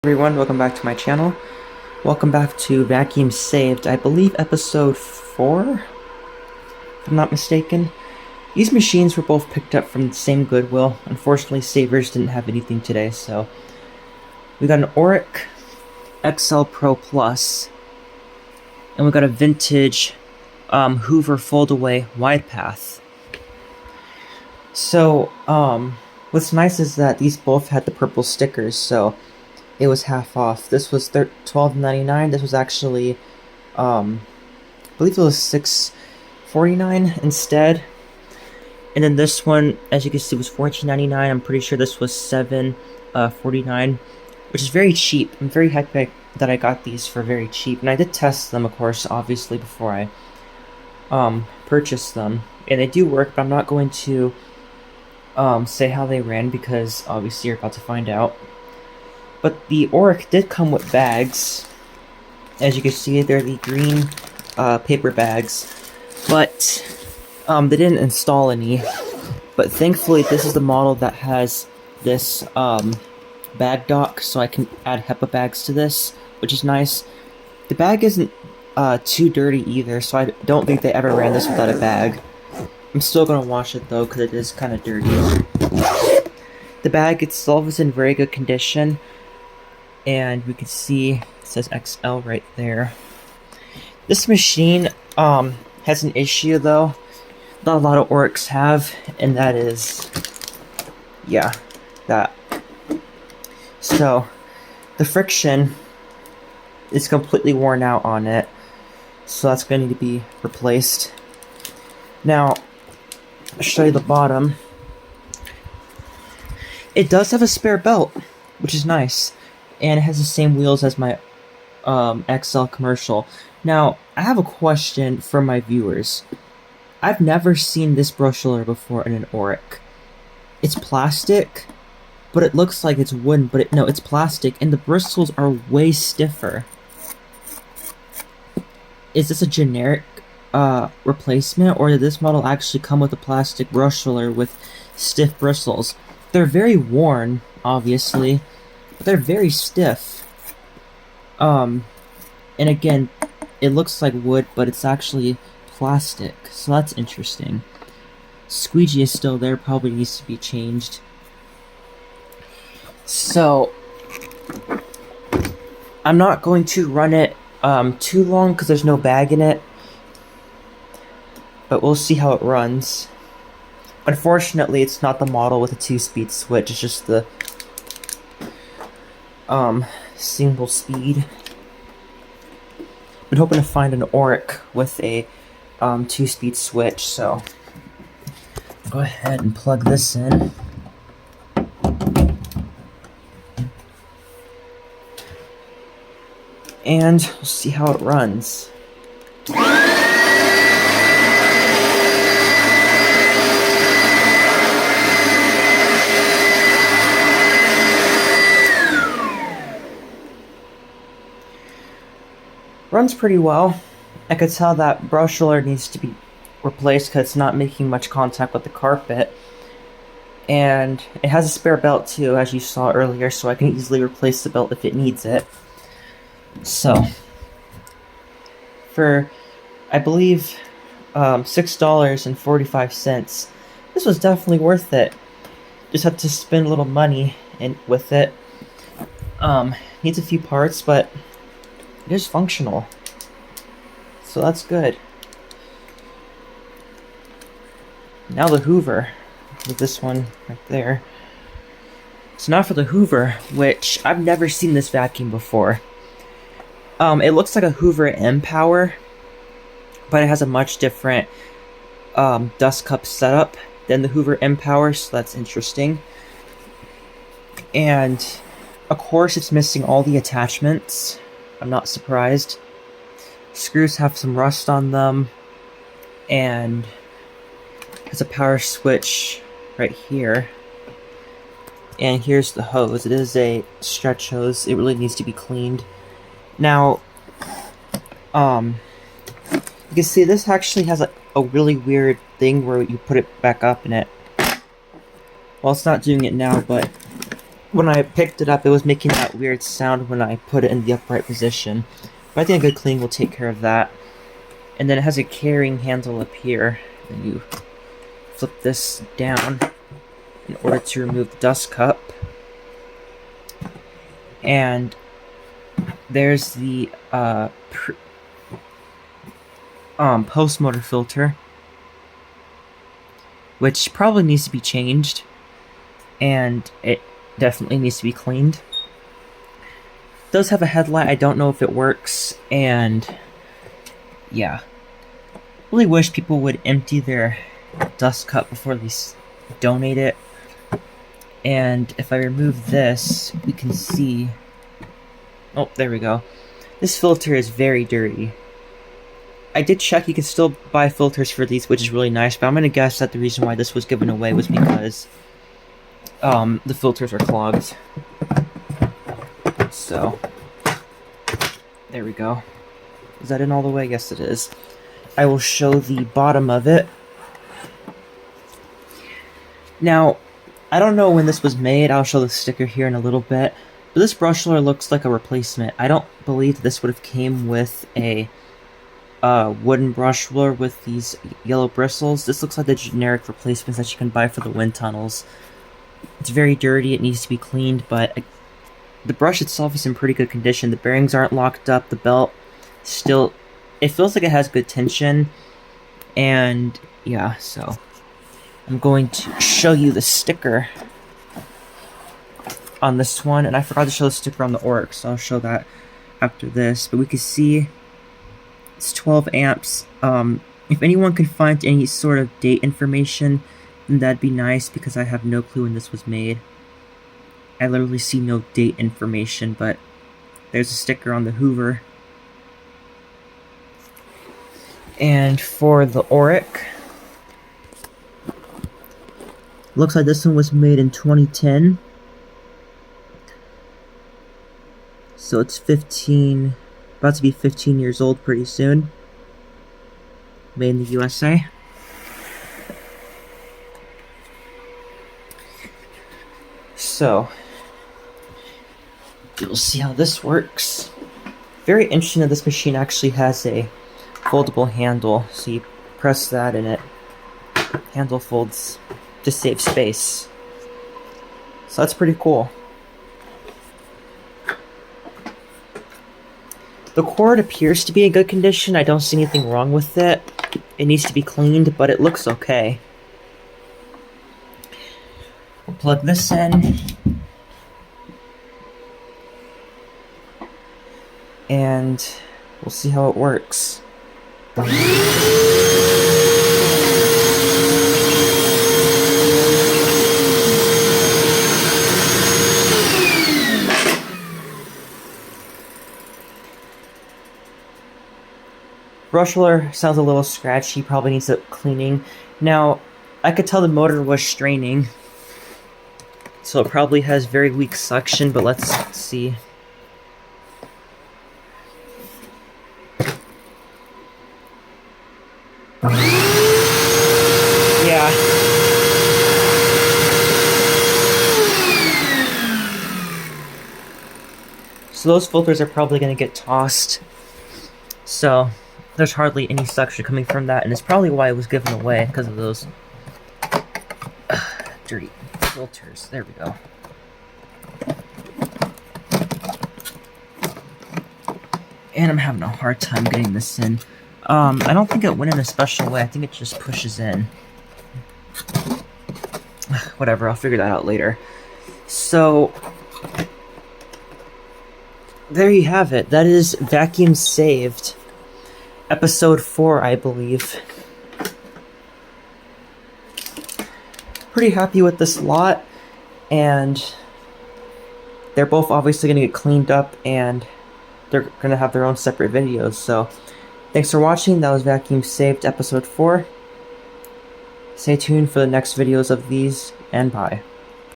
Everyone, welcome back to my channel. Welcome back to Vacuum Saved, I believe episode 4, if I'm not mistaken. These machines were both picked up from the same Goodwill. Unfortunately, Savers didn't have anything today, so we got an Oric XL Pro Plus, and we got a vintage Hoover fold-away wide path. So, what's nice is that these both had the purple stickers, so it was half off. This was $12.99. This was actually, I believe it was $6.49 instead. And then this one, as you can see, was $14.99. I'm pretty sure this was $7.49, which is very cheap. I'm very happy that I got these for very cheap. And I did test them, of course, obviously, before I purchased them. And they do work, but I'm not going to say how they ran because obviously you're about to find out. But the Oric did come with bags. As you can see, they're the green paper bags. But they didn't install any. But thankfully, this is the model that has this bag dock, so I can add HEPA bags to this, which is nice. The bag isn't too dirty either, so I don't think they ever ran this without a bag. I'm still going to wash it though, because it is kind of dirty. The bag itself is in very good condition. And we can see it says XL right there. This machine has an issue though that a lot of Orics have, and that is, yeah, that. So the friction is completely worn out on it, so that's going to need to be replaced. Now, I'll show you the bottom. It does have a spare belt, which is nice. And it has the same wheels as my XL commercial. Now, I have a question for my viewers. I've never seen this brush roller before in an Oric. It's plastic, but it looks like it's wooden, but no, it's plastic, and the bristles are way stiffer. Is this a generic replacement, or did this model actually come with a plastic brush roller with stiff bristles? They're very worn, obviously. They're very stiff. And again, it looks like wood, but it's actually plastic, so that's interesting. Squeegee is still there, probably needs to be changed. So, I'm not going to run it too long because there's no bag in it, but we'll see how it runs. Unfortunately, it's not the model with a 2-speed switch, it's just the single speed. Been hoping to find an Oric with a 2-speed switch, so go ahead and plug this in. And we'll see how it runs. Runs pretty well. I could tell that brush roller needs to be replaced because it's not making much contact with the carpet. And it has a spare belt too, as you saw earlier, so I can easily replace the belt if it needs it. So, for, I believe, $6.45, this was definitely worth it. Just had to spend a little money with it. Needs a few parts, but it is functional, so that's good. Now the Hoover, with this one right there. So now for the Hoover, which I've never seen this vacuum before. It looks like a Hoover M-Power, but it has a much different dust cup setup than the Hoover M-Power, so that's interesting. And of course it's missing all the attachments. I'm not surprised. Screws have some rust on them, and there's a power switch right here. And here's the hose. It is a stretch hose. It really needs to be cleaned. Now, you can see this actually has a really weird thing where you put it back up in it. Well, it's not doing it now, but when I picked it up, it was making that weird sound when I put it in the upright position. But I think a good clean will take care of that. And then it has a carrying handle up here. Then you flip this down in order to remove the dust cup. And there's the post motor filter, which probably needs to be changed, and it definitely needs to be cleaned. It does have a headlight. I don't know if it works, and yeah, really wish people would empty their dust cup before they donate it. And if I remove this, we can see, oh, there we go. This filter is very dirty. I did check, you can still buy filters for these, which is really nice, but I'm going to guess that the reason why this was given away was because the filters are clogged. So, there we go. Is that in all the way? Yes, it is. I will show the bottom of it. Now, I don't know when this was made. I'll show the sticker here in a little bit. But this brush roller looks like a replacement. I don't believe this would have came with a wooden brush roller with these yellow bristles. This looks like the generic replacements that you can buy for the wind tunnels. It's very dirty. It needs to be cleaned, but the brush itself is in pretty good condition. The bearings aren't locked up. The belt still, it feels like it has good tension. And yeah, so I'm going to show you the sticker on this one, and I forgot to show the sticker on the Oryx, so I'll show that after this. But we can see it's 12 amps. If anyone can find any sort of date information, then that'd be nice, because I have no clue when this was made. I literally see no date information, but there's a sticker on the Hoover. And for the Oryx, looks like this one was made in 2010. So it's about to be 15 years old pretty soon. Made in the USA. So, you'll see how this works. Very interesting that this machine actually has a foldable handle. So you press that and it handle folds to save space. So that's pretty cool. The cord appears to be in good condition. I don't see anything wrong with it. It needs to be cleaned, but it looks okay. We'll plug this in. And we'll see how it works. Brush roller sounds a little scratchy, probably needs a cleaning. Now, I could tell the motor was straining, so it probably has very weak suction, but let's see. Yeah. So those filters are probably going to get tossed. So there's hardly any suction coming from that, and it's probably why it was given away, because of those dirty filters. There we go. And I'm having a hard time getting this in. I don't think it went in a special way. I think it just pushes in. Whatever, I'll figure that out later. So, there you have it. That is Vacuum Saved. Episode 4, I believe. Pretty happy with this lot, and they're both obviously going to get cleaned up, and they're going to have their own separate videos. So, thanks for watching. That was Vacuum Saved Episode 4. Stay tuned for the next videos of these, and bye.